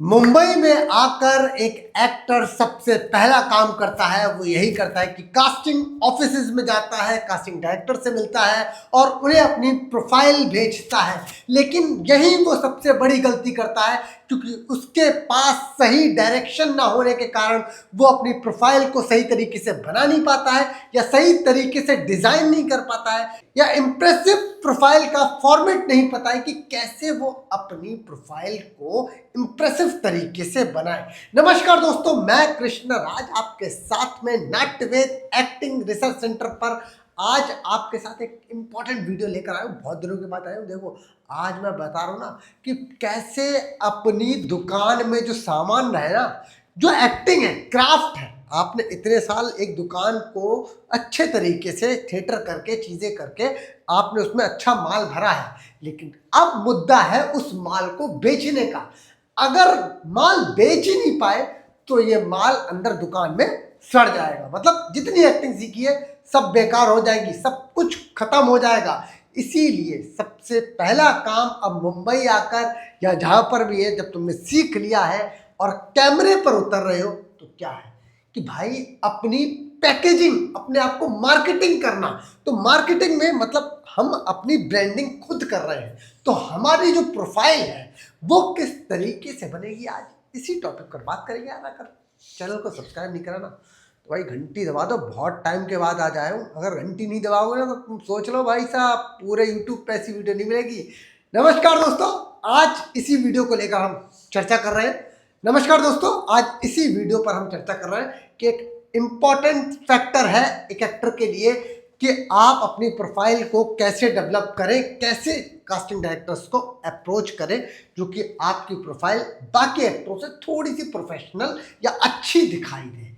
मुंबई में आकर एक एक्टर सबसे पहला काम करता है वो यही करता है कि कास्टिंग ऑफिसेज में जाता है, कास्टिंग डायरेक्टर से मिलता है और उन्हें अपनी प्रोफाइल भेजता है। लेकिन यही वो सबसे बड़ी गलती करता है क्योंकि उसके पास सही डायरेक्शन ना होने के कारण वो अपनी प्रोफाइल को सही तरीके से बना नहीं पाता है या सही तरीके से डिजाइन नहीं कर पाता है या इम्प्रेसिव प्रोफाइल का फॉर्मेट नहीं पता है कि कैसे वो अपनी प्रोफाइल को इम्प्रेसिव तरीके से बनाए। नमस्कार दोस्तों, मैं कृष्ण राज आपके साथ में नाट्यवेद एक्टिंग रिसर्च सेंटर पर आज आपके साथ एक इम्पॉर्टेंट वीडियो लेकर आया हूँ। बहुत दिनों के बाद आया हूँ। देखो, आज मैं बता रहा हूँ ना कि कैसे अपनी दुकान में जो सामान है ना, जो एक्टिंग है, क्राफ्ट है, आपने इतने साल एक दुकान को अच्छे तरीके से थिएटर करके चीजें करके आपने उसमें अच्छा माल भरा है, लेकिन अब मुद्दा है उस माल को बेचने का। अगर माल बेच ही नहीं पाए तो ये माल अंदर दुकान में सड़ जाएगा, मतलब जितनी एक्टिंग सीखी है सब बेकार हो जाएगी, सब कुछ खत्म हो जाएगा। इसीलिए सबसे पहला काम अब मुंबई आकर या जहां पर भी है, जब तुमने सीख लिया है और कैमरे पर उतर रहे हो तो क्या है कि भाई अपनी पैकेजिंग, अपने आप को मार्केटिंग करना। तो मार्केटिंग में मतलब हम अपनी ब्रांडिंग खुद कर रहे हैं, तो हमारी जो प्रोफाइल है वो किस तरीके से बनेगी, आज इसी टॉपिक पर बात करेंगे। यार अगर चैनल को सब्सक्राइब नहीं करा ना तो भाई घंटी दबा दो, बहुत टाइम के बाद आ जाए हूँ। अगर घंटी नहीं दबाओगे ना तो तुम सोच लो भाई साहब, पूरे यूट्यूब पे ऐसी वीडियो नहीं मिलेगी। नमस्कार दोस्तों, आज इसी वीडियो को लेकर हम चर्चा कर रहे हैं। नमस्कार दोस्तों, आज इसी वीडियो पर हम चर्चा कर रहे हैं कि एक इम्पॉर्टेंट फैक्टर है एक एक्टर के लिए कि आप अपनी प्रोफाइल को कैसे डेवलप करें, कैसे कास्टिंग डायरेक्टर्स को अप्रोच करें जो कि आपकी प्रोफाइल बाकी एक्टरों से थोड़ी सी प्रोफेशनल या अच्छी दिखाई दे।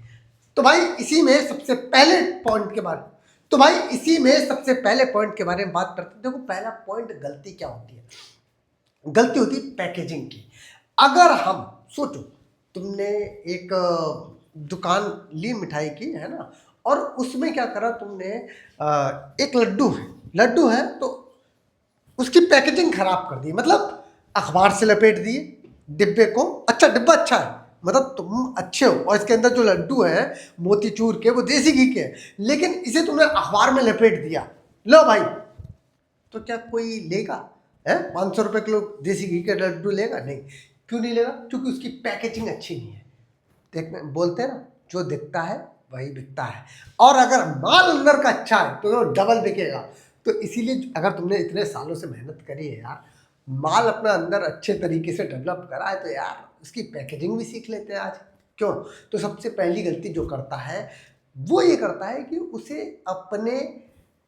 तो भाई इसी में सबसे पहले पॉइंट के बारे में बात करते हैं। देखो, पहला पॉइंट, गलती क्या होती है? गलती होती है पैकेजिंग की। अगर हम सोचो, तुमने एक दुकान ली मिठाई की, है ना, और उसमें क्या करा तुमने, एक लड्डू है तो उसकी पैकेजिंग खराब कर दी, मतलब अखबार से लपेट दिए डिब्बे को। अच्छा, डिब्बा अच्छा है, मतलब तुम अच्छे हो और इसके अंदर जो लड्डू है मोतीचूर के, वो देसी घी के हैं, लेकिन इसे तुमने अखबार में लपेट दिया। लो भाई, तो क्या कोई लेगा? है 500 रुपये किलो देसी घी के लड्डू लेगा? नहीं। क्यों नहीं लेगा? क्योंकि उसकी पैकेजिंग अच्छी नहीं है। देखने बोलते हैं ना, जो दिखता है वही बिकता है, और अगर माल अंदर का अच्छा है तो वो डबल बिकेगा। तो इसीलिए अगर तुमने इतने सालों से मेहनत करी है यार, माल अपना अंदर अच्छे तरीके से डेवलप करा है, तो यार उसकी पैकेजिंग भी सीख लेते हैं आज। क्यों? तो सबसे पहली गलती जो करता है वो ये करता है कि उसे अपने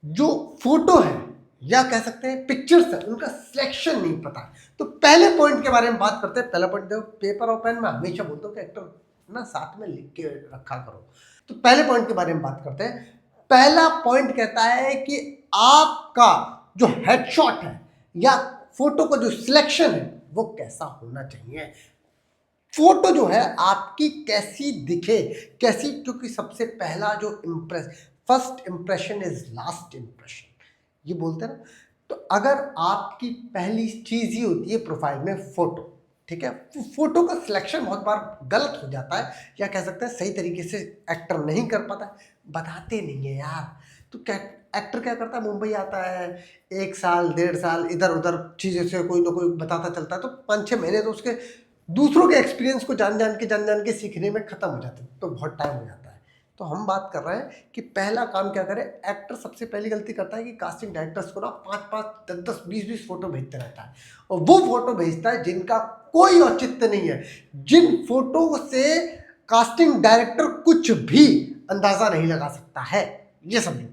जो फोटो है या कह सकते हैं पिक्चर्स है, उनका सिलेक्शन नहीं पता। तो पहले पॉइंट के बारे में बात करते हैं। पहला पॉइंट देखो, पेपर और पेन मैं हमेशा बोलता हूँ कि एक्टर ना साथ में लिख के रखा करो। तो पहले पॉइंट के बारे में बात करते हैं। पहला पॉइंट कहता है कि आपका जो हेडशॉट है या फोटो का जो सिलेक्शन है वो कैसा होना चाहिए। फोटो जो है आपकी कैसी दिखे, कैसी, क्योंकि सबसे पहला जो first impression is last impression, ये बोलते हैं ना। तो अगर आपकी पहली चीज ही होती है प्रोफाइल में फोटो, ठीक है, फोटो का सिलेक्शन बहुत बार गलत हो जाता है या कह सकते हैं सही तरीके से एक्टर नहीं कर पाता है, बताते नहीं है यार। तो क्या एक्टर क्या करता है, मुंबई आता है, 1 साल 1.5 साल इधर उधर चीज़ों से कोई ना कोई बताता चलता है, तो 5-6 महीने तो उसके दूसरों के एक्सपीरियंस को जान जान के सीखने में खत्म हो जाते हैं, तो बहुत टाइम हो जाता है। तो हम बात कर रहे हैं कि पहला काम क्या करें। एक्टर सबसे पहली गलती करता है कि कास्टिंग डायरेक्टर्स को ना 5-5, 10-10, 20-20 फोटो भेजते रहता है, और वो फोटो भेजता है जिनका कोई औचित्य नहीं है, जिन फोटो से कास्टिंग डायरेक्टर कुछ भी अंदाजा नहीं लगा सकता है। ये समझो,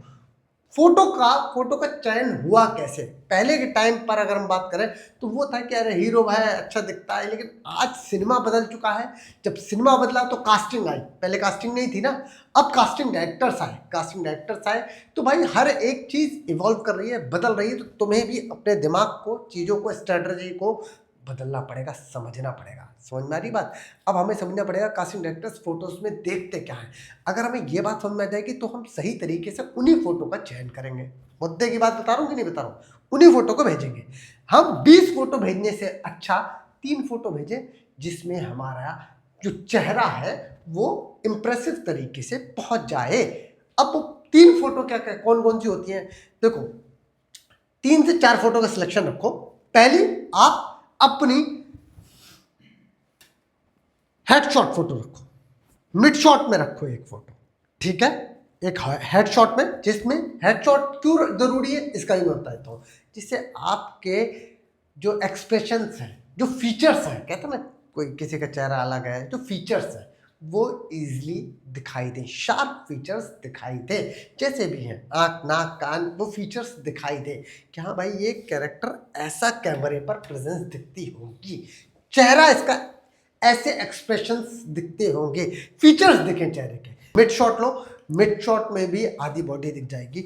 फोटो का चयन हुआ कैसे। पहले के टाइम पर अगर हम बात करें तो वो था कि अरे हीरो भाई अच्छा दिखता है, लेकिन आज सिनेमा बदल चुका है। जब सिनेमा बदला तो कास्टिंग आई, पहले कास्टिंग नहीं थी ना, अब कास्टिंग डायरेक्टर्स आए। तो भाई हर एक चीज़ इवॉल्व कर रही है, बदल रही है, तो तुम्हें भी अपने दिमाग को, चीज़ों को, स्ट्रेटजी को बदलना पड़ेगा, समझना पड़ेगा। समझ में आ रही बात? अब हमें समझना पड़ेगा कास्टिंग डायरेक्टर्स फोटोज में देखते क्या है। अगर हमें ये बात समझ में आ जाएगी तो हम सही तरीके से उन्हीं फोटो का चयन करेंगे। मुद्दे की बात बता रहा हूँ कि नहीं बता रहा हूँ? उन्हीं फोटो को भेजेंगे हम। 20 फोटो भेजने से अच्छा 3 फोटो भेजें जिसमें हमारा जो चेहरा है वो इम्प्रेसिव तरीके से पहुंच जाए। अब 3 फोटो क्या क्या कौन कौन सी होती हैं, देखो 3 से 4 फोटो का सिलेक्शन रखो। पहली आप अपनी हेडशॉट फोटो रखो, मिड शॉट में रखो एक फोटो, ठीक है, एक हेडशॉट में, जिसमें हेडशॉट क्यों जरूरी है इसका भी मैं बता देता हूँ, जिससे आपके जो एक्सप्रेशंस हैं, जो फीचर्स हैं, कहते हैं ना कोई किसी का चेहरा अलग है, जो फीचर्स हैं वो इजीली दिखाई दें, शार्प फीचर्स दिखाई दे, जैसे भी हैं आँख नाक कान, वो फीचर्स दिखाई दे कि हाँ भाई ये कैरेक्टर ऐसा कैमरे पर प्रेजेंस दिखती होगी, चेहरा इसका ऐसे एक्सप्रेशंस दिखते होंगे, फीचर्स दिखें चेहरे के। मिड शॉट लो, मिड शॉट में भी आधी बॉडी दिख जाएगी।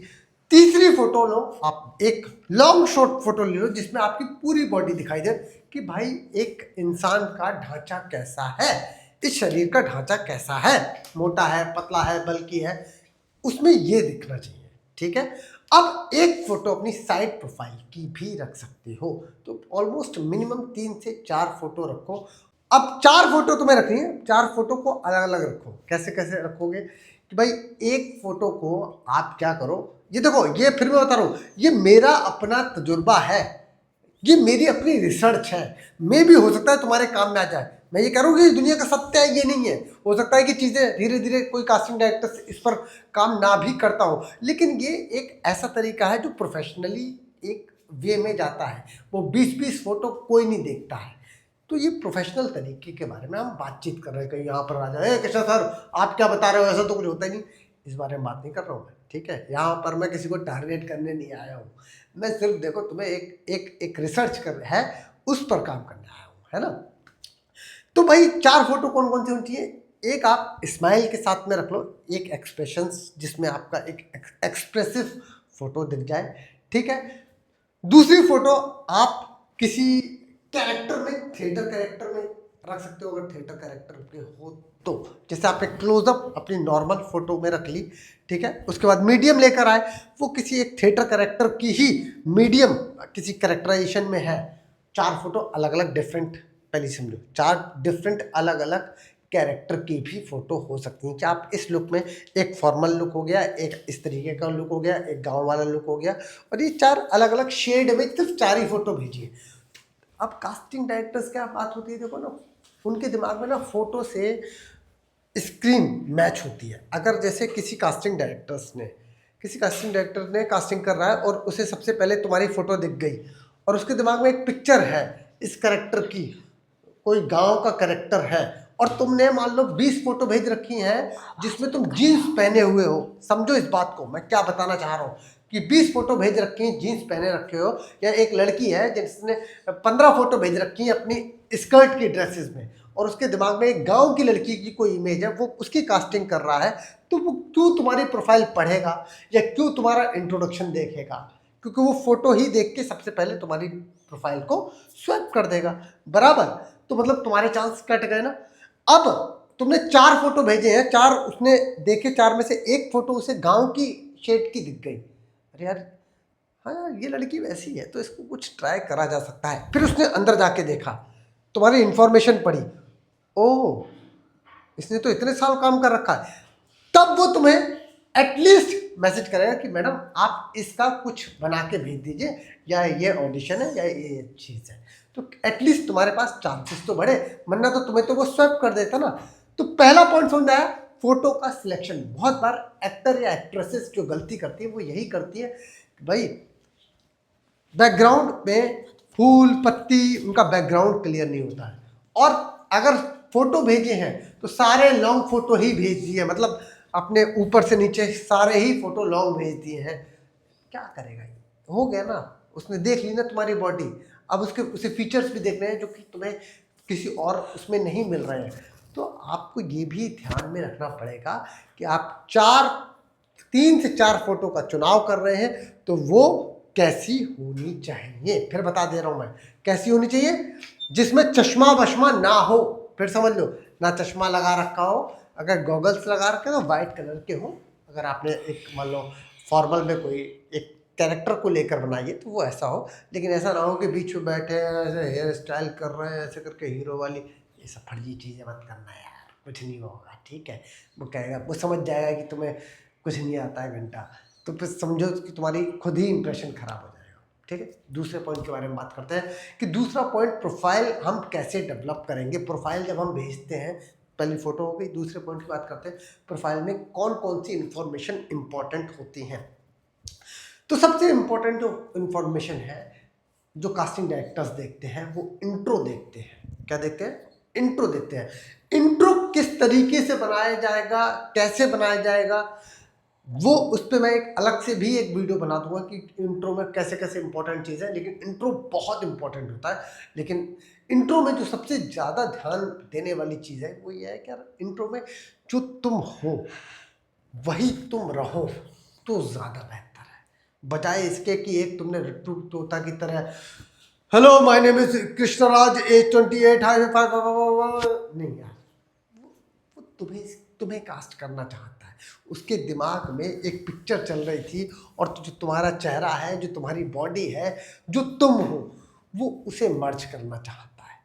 तीसरी फोटो लो, आप एक लॉन्ग शॉट फोटो ले लो जिसमें आपकी पूरी बॉडी दिखाई दे कि भाई एक इंसान का ढांचा कैसा है, इस शरीर का ढांचा कैसा है, मोटा है, पतला है, बल्कि है, उसमें ये दिखना चाहिए, ठीक है। अब एक फोटो अपनी साइड प्रोफाइल की भी रख सकते हो, तो ऑलमोस्ट मिनिमम 3 से 4 फोटो रखो। अब 4 फोटो तुम्हें रखनी है, 4 फोटो को अलग अलग रखो। कैसे कैसे रखोगे कि भाई एक फोटो को आप क्या करो, ये देखो, ये फिर मैं बता रहा हूँ, ये मेरा अपना तजुर्बा है, ये मेरी अपनी रिसर्च है, मे भी हो सकता है तुम्हारे काम में आ जाए, मैं ये कह रहा हूँ कि दुनिया का सत्य है ये नहीं है, हो सकता है कि चीज़ें धीरे धीरे कोई कास्टिंग डायरेक्टर इस पर काम ना भी करता हो, लेकिन ये एक ऐसा तरीका है जो प्रोफेशनली एक वे में जाता है, वो 20-20 फोटो कोई नहीं देखता है, तो ये प्रोफेशनल तरीके के बारे में हम बातचीत कर रहे हैं। कहीं यहाँ पर आ जाए कृष्णा सर आप क्या बता रहे हो, ऐसा तो कुछ होता ही नहीं, इस बारे में बात नहीं कर रहा हूँ मैं, ठीक है। यहाँ पर मैं किसी को टारगेट करने नहीं आया हूँ, मैं सिर्फ देखो तुम्हें एक रिसर्च कर है उस पर काम करने आया हूँ, है ना। तो भाई 4 फोटो कौन कौन सी होनी चाहिए, एक आप स्माइल के साथ में रख लो, एक एक्सप्रेशंस जिसमें आपका एक एक्सप्रेसिव फोटो दिख जाए, ठीक है। दूसरी फोटो आप किसी कैरेक्टर में, थिएटर कैरेक्टर में रख सकते हो, अगर थिएटर कैरेक्टर के हो तो, जैसे आपने क्लोजअप अपनी नॉर्मल फोटो में रख ली, ठीक है। उसके बाद मीडियम लेकर आए, वो किसी एक थिएटर कैरेक्टर की ही मीडियम किसी कैरेक्टराइजेशन में है, 4 फोटो अलग अलग डिफरेंट, पहले समझो 4 डिफरेंट अलग अलग कैरेक्टर की भी फोटो हो सकती हैं कि आप इस लुक में, एक फॉर्मल लुक हो गया, एक इस तरीके का लुक हो गया, एक गांव वाला लुक हो गया, और ये 4 अलग अलग शेड में सिर्फ 4 ही फोटो भेजिए। अब कास्टिंग डायरेक्टर्स क्या बात होती है, देखो ना, उनके दिमाग में ना फोटो से स्क्रीन मैच होती है। अगर जैसे किसी कास्टिंग डायरेक्टर ने कास्टिंग कर रहा है और उसे सबसे पहले तुम्हारी फोटो दिख गई और उसके दिमाग में एक पिक्चर है इस करेक्टर की, कोई गांव का करेक्टर है, और तुमने मान लो 20 फोटो भेज रखी हैं जिसमें तुम जीन्स पहने हुए हो, समझो इस बात को मैं क्या बताना चाह रहा हूँ कि 20 फोटो भेज रखी हैं जीन्स पहने रखे हो, या एक लड़की है जिसने 15 फोटो भेज रखी है अपनी स्कर्ट की ड्रेसेस में, और उसके दिमाग में एक गांव की लड़की की कोई इमेज है, वो उसकी कास्टिंग कर रहा है, तो वो क्यों तुम्हारी प्रोफाइल पढ़ेगा या क्यों तुम्हारा इंट्रोडक्शन देखेगा, क्योंकि वो फोटो ही देख के सबसे पहले तुम्हारी प्रोफाइल को स्वैप कर देगा, बराबर। तो मतलब तुम्हारे चांस कट गए ना। अब तुमने 4 फोटो भेजे हैं, 4 उसने देखे, 4 में से एक फोटो उसे गांव की शेड की दिख गई, अरे यार हाँ यार ये लड़की वैसी है तो इसको कुछ ट्राई करा जा सकता है, फिर उसने अंदर जाके देखा, तुम्हारी इंफॉर्मेशन पढ़ी, ओह इसने तो इतने साल काम कर रखा है, तब वो तुम्हें एटलीस्ट मैसेज करेगा कि मैडम आप इसका कुछ बना के भेज दीजिए, या ये ऑडिशन है या ये चीज़ है, तो एटलीस्ट तुम्हारे पास चांसेस तो बढ़े, वरना तो तुम्हें तो वो स्वैप कर देता ना। तो पहला पॉइंट समझ आया, फोटो का सिलेक्शन। बहुत बार एक्टर या एक्ट्रेसेस जो गलती करती है वो यही करती है कि भाई बैकग्राउंड में फूल पत्ती, उनका बैकग्राउंड क्लियर नहीं होता है, और अगर फोटो भेजे हैं तो सारे लॉन्ग फोटो ही भेज दिए, मतलब अपने ऊपर से नीचे सारे ही फोटो लॉन्ग भेज दिए हैं, क्या करेगा ये, हो गया ना, उसने देख ली ना तुम्हारी बॉडी, अब उसे फीचर्स भी देखने हैं जो कि तुम्हें किसी और उसमें नहीं मिल रहे हैं। तो आपको ये भी ध्यान में रखना पड़ेगा कि आप 3 से 4 फोटो का चुनाव कर रहे हैं तो वो कैसी होनी चाहिए, फिर बता दे रहा हूँ मैं कैसी होनी चाहिए, जिसमें चश्मा वश्मा ना हो, फिर समझ लो, ना चश्मा लगा रखा हो, अगर गॉगल्स लगा रखे तो वाइट कलर के हो, अगर आपने एक मान लो फॉर्मल में कोई एक कैरेक्टर को लेकर बनाइए तो वो ऐसा हो, लेकिन ऐसा ना हो कि बीच में बैठे हैं ऐसे हेयर स्टाइल कर रहे हैं ऐसे करके हीरो वाली, ये सब फर्जी चीज़ें मत करना यार, कुछ नहीं होगा, ठीक है। वो कहेगा, वो समझ जाएगा कि तुम्हें कुछ नहीं आता है घंटा, तो फिर समझो कि तुम्हारी खुद ही इंप्रेशन खराब हो जाएगा, ठीक है। दूसरे पॉइंट के बारे में बात करते हैं कि दूसरा पॉइंट, प्रोफाइल हम कैसे डेवलप करेंगे। प्रोफाइल जब हम भेजते हैं, पहली फोटो हो गई, दूसरे पॉइंट की बात करते हैं प्रोफाइल में कौन कौन सी इंफॉर्मेशन इंपॉर्टेंट होती हैं। तो सबसे इंपॉर्टेंट जो इंफॉर्मेशन है जो कास्टिंग डायरेक्टर्स देखते हैं वो इंट्रो देखते हैं। क्या देखते हैं? इंट्रो देखते हैं। इंट्रो किस तरीके से बनाया जाएगा, कैसे बनाया जाएगा, वो उस पर मैं एक अलग से भी एक वीडियो बना दूंगा कि इंट्रो में कैसे कैसे इंपॉर्टेंट चीज़ है। लेकिन इंट्रो बहुत इंपॉर्टेंट होता है। लेकिन इंट्रो में जो सबसे ज़्यादा ध्यान देने वाली चीज़ है वो ये है कि यार इंट्रो में जो तुम हो वही तुम रहो तो ज़्यादा बेहतर है, बजाय इसके कि एक तुमने रिट्टू तोता की तरह hello my name is Krishnaraj age 28 high 5 नहीं यार, वो तुम्हें कास्ट करना चाहता है, उसके दिमाग में एक पिक्चर चल रही थी और जो तुम्हारा चेहरा है, जो तुम्हारी बॉडी है, जो तुम हो, वो उसे मर्ज करना चाहता है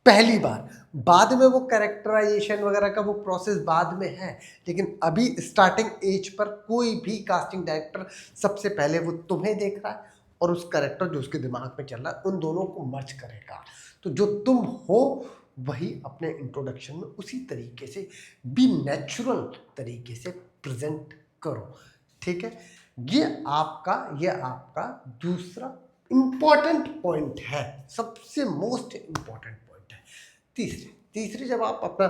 पहली बार। बाद में वो कैरेक्टराइजेशन वगैरह का वो प्रोसेस बाद में है, लेकिन अभी स्टार्टिंग एज पर कोई भी कास्टिंग डायरेक्टर सबसे पहले वो तुम्हें देख रहा है और उस कैरेक्टर जो उसके दिमाग में चल रहा है, उन दोनों को मर्ज करेगा। तो जो तुम हो वही अपने इंट्रोडक्शन में उसी तरीके से भी नेचुरल तरीके से प्रेजेंट करो, ठीक है। ये आपका दूसरा इंपॉर्टेंट पॉइंट है, सबसे मोस्ट इंपॉर्टेंट पॉइंट है। तीसरी जब आप अपना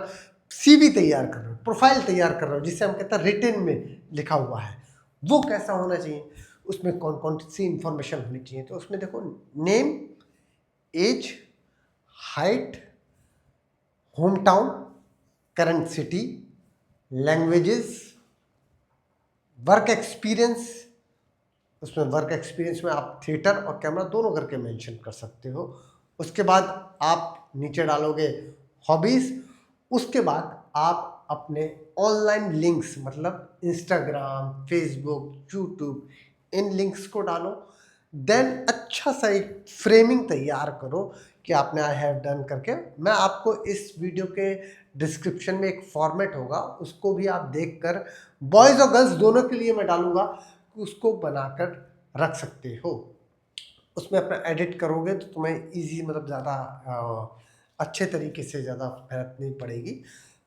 सीवी तैयार कर रहे हो, प्रोफाइल तैयार कर रहे हो, जिसे हम कहते हैं रिटन में लिखा हुआ है, वो कैसा होना चाहिए, उसमें कौन कौन सी इंफॉर्मेशन होनी चाहिए। तो उसमें देखो, name, age, height, home town, current city, languages, work experience. उसमें वर्क एक्सपीरियंस में आप थिएटर और कैमरा दोनों करके मेंशन कर सकते हो। उसके बाद आप नीचे डालोगे हॉबीज़। उसके बाद आप अपने ऑनलाइन लिंक्स, मतलब इंस्टाग्राम, फेसबुक, यूट्यूब, इन लिंक्स को डालो। देन अच्छा सा एक फ्रेमिंग तैयार करो कि आपने आई हैव डन करके। मैं आपको इस वीडियो के डिस्क्रिप्शन में एक फॉर्मेट होगा, उसको भी आप देखकर, बॉयज़ और गर्ल्स दोनों के लिए मैं डालूंगा, उसको बनाकर रख सकते हो। उसमें अपना एडिट करोगे तो तुम्हें इजी, मतलब ज़्यादा अच्छे तरीके से, ज़्यादा मेहनत नहीं पड़ेगी,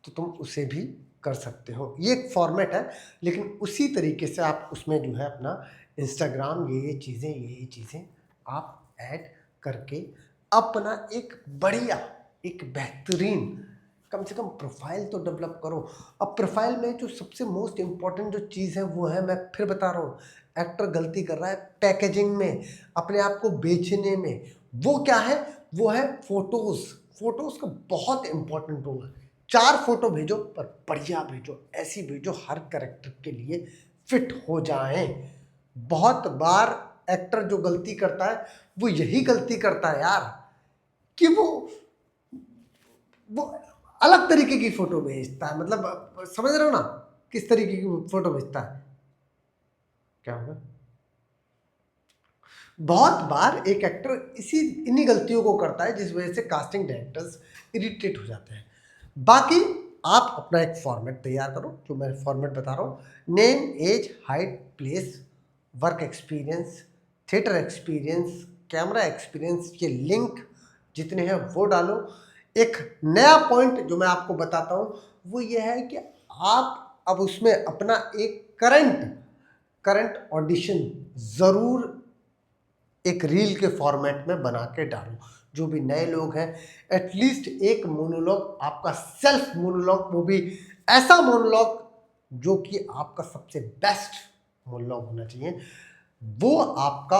तो तुम उसे भी कर सकते हो। ये एक फॉर्मेट है, लेकिन उसी तरीके से आप उसमें जो है अपना इंस्टाग्राम, ये चीज़ें आप ऐड करके अपना एक बढ़िया, एक बेहतरीन कम से कम प्रोफाइल तो डेवलप करो। अब प्रोफाइल में जो सबसे मोस्ट इम्पॉर्टेंट जो चीज़ है वो है, मैं फिर बता रहा हूँ, एक्टर गलती कर रहा है पैकेजिंग में, अपने आप को बेचने में। वो क्या है? वो है फोटोज़। फोटोज़ का बहुत इंपॉर्टेंट रोल है। 4 फोटो भेजो, पर बढ़िया भेजो, ऐसी भेजो हर कैरेक्टर के लिए फिट हो जाएं। बहुत बार एक्टर जो गलती करता है वो यही गलती करता है यार, कि वो अलग तरीके की फोटो भेजता है। मतलब समझ रहे हो ना किस तरीके की फोटो भेजता है? क्या होगा? बहुत बार एक एक्टर इन्हीं गलतियों को करता है, जिस वजह से कास्टिंग डायरेक्टर्स इरिटेट हो जाते हैं। बाकी आप अपना एक फॉर्मेट तैयार करो, जो मैं फॉर्मेट बता रहा हूँ, name, age, height, place, work experience, theatre experience, camera experience, ये लिंक जितने हैं वो डालो। एक नया पॉइंट जो मैं आपको बताता हूँ वो ये है कि आप अब उसमें अपना एक करंट ऑडिशन ज़रूर एक रील के फॉर्मेट में बना के डालो। जो भी नए लोग हैं, एटलीस्ट एक मोनोलॉग, आपका सेल्फ मोनोलॉग, वो भी ऐसा मोनोलॉग जो कि आपका सबसे बेस्ट मोनोलॉग होना चाहिए, वो आपका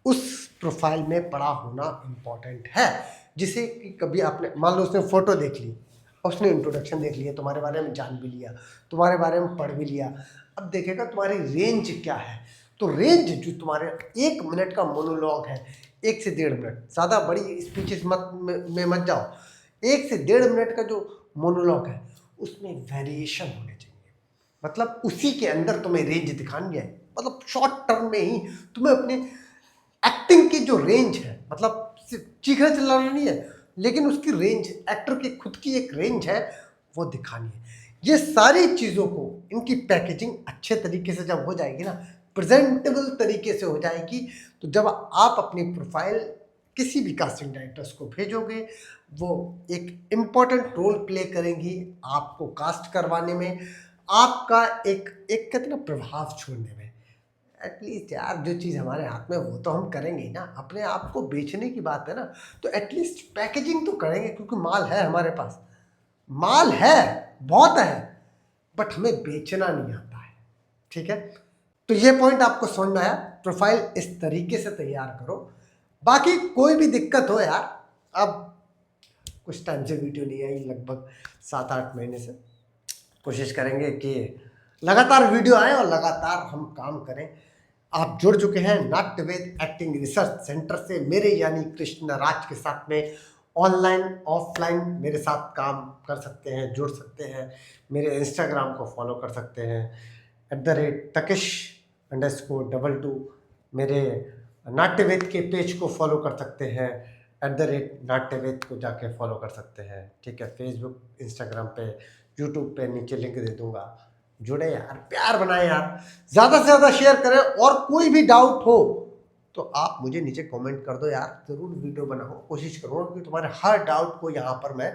उस प्रोफाइल में पड़ा होना इम्पॉर्टेंट है। जिसे कि कभी आपने, मान लो उसने फोटो देख ली, उसने इंट्रोडक्शन देख लिया, तुम्हारे बारे में जान भी लिया, तुम्हारे बारे में पढ़ भी लिया, अब देखेगा तुम्हारी रेंज क्या है। तो रेंज जो तुम्हारे 1 मिनट का मोनोलॉग है, 1 से 1.5 मिनट, ज़्यादा बड़ी स्पीचेस में मत जाओ, 1 से 1.5 मिनट का जो मोनोलॉग है उसमें वेरिएशन होने चाहिए। मतलब उसी के अंदर तुम्हें रेंज दिखानी है, मतलब शॉर्ट टर्म में ही तुम्हें अपने एक्टिंग की जो रेंज है, मतलब सिर्फ चीखना चिल्लाना नहीं है, लेकिन उसकी रेंज, एक्टर की खुद की एक रेंज है, वो दिखानी है। ये सारी चीज़ों को, इनकी पैकेजिंग अच्छे तरीके से जब हो जाएगी ना, प्रेजेंटेबल तरीके से हो जाएगी, तो जब आप अपनी प्रोफाइल किसी भी कास्टिंग डायरेक्टर्स को भेजोगे, वो एक इम्पॉर्टेंट रोल प्ले करेंगी आपको कास्ट करवाने में, आपका एक एक कहते ना प्रभाव छोड़ने में। एटलीस्ट यार, जो चीज़ हमारे हाथ में वो तो हम करेंगे ही ना, अपने आप को बेचने की बात है ना, तो एटलीस्ट पैकेजिंग तो करेंगे, क्योंकि माल है हमारे पास, माल है, बहुत है, बट हमें बेचना नहीं आता है। ठीक है, तो ये पॉइंट आपको समझ में आया। प्रोफाइल इस तरीके से तैयार करो। बाकी कोई भी दिक्कत हो यार, अब कुछ टाइम से वीडियो नहीं आई, लगभग 7-8 महीने से, कोशिश करेंगे कि लगातार वीडियो आए और लगातार हम काम करें। आप जुड़ चुके हैं नाट्यवेद एक्टिंग रिसर्च सेंटर से मेरे यानी कृष्ण राज के साथ में, ऑनलाइन ऑफलाइन मेरे साथ काम कर सकते हैं, जुड़ सकते हैं। मेरे इंस्टाग्राम को फॉलो कर सकते हैं @takish_22, मेरे नाट्यवेद के पेज को फॉलो कर सकते हैं @नाट्यवेद को जाके फॉलो कर सकते हैं। ठीक है, फेसबुक, इंस्टाग्राम पे, यूट्यूब पे नीचे लिंक दे दूंगा। जुड़े यार, प्यार बनाए यार, ज़्यादा से ज़्यादा शेयर करें, और कोई भी डाउट हो तो आप मुझे नीचे कमेंट कर दो यार, ज़रूर वीडियो बनाऊँ, कोशिश करूँगा कि तुम्हारे हर डाउट को यहाँ पर मैं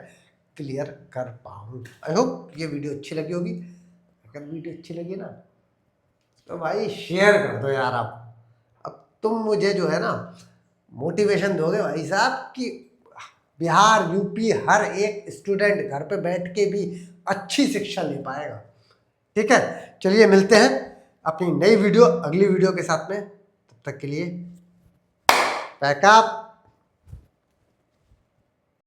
क्लियर कर पाऊँ। आई होप ये वीडियो अच्छी लगी होगी। अगर वीडियो अच्छी लगी ना, तो भाई शेयर कर दो यार। अब तुम मुझे जो है ना मोटिवेशन दोगे भाई साहब, कि बिहार यूपी हर एक स्टूडेंट घर पे बैठ के भी अच्छी शिक्षा ले पाएगा। ठीक है, चलिए मिलते हैं अपनी नई वीडियो, अगली वीडियो के साथ में। तब तक के लिए पैकअप।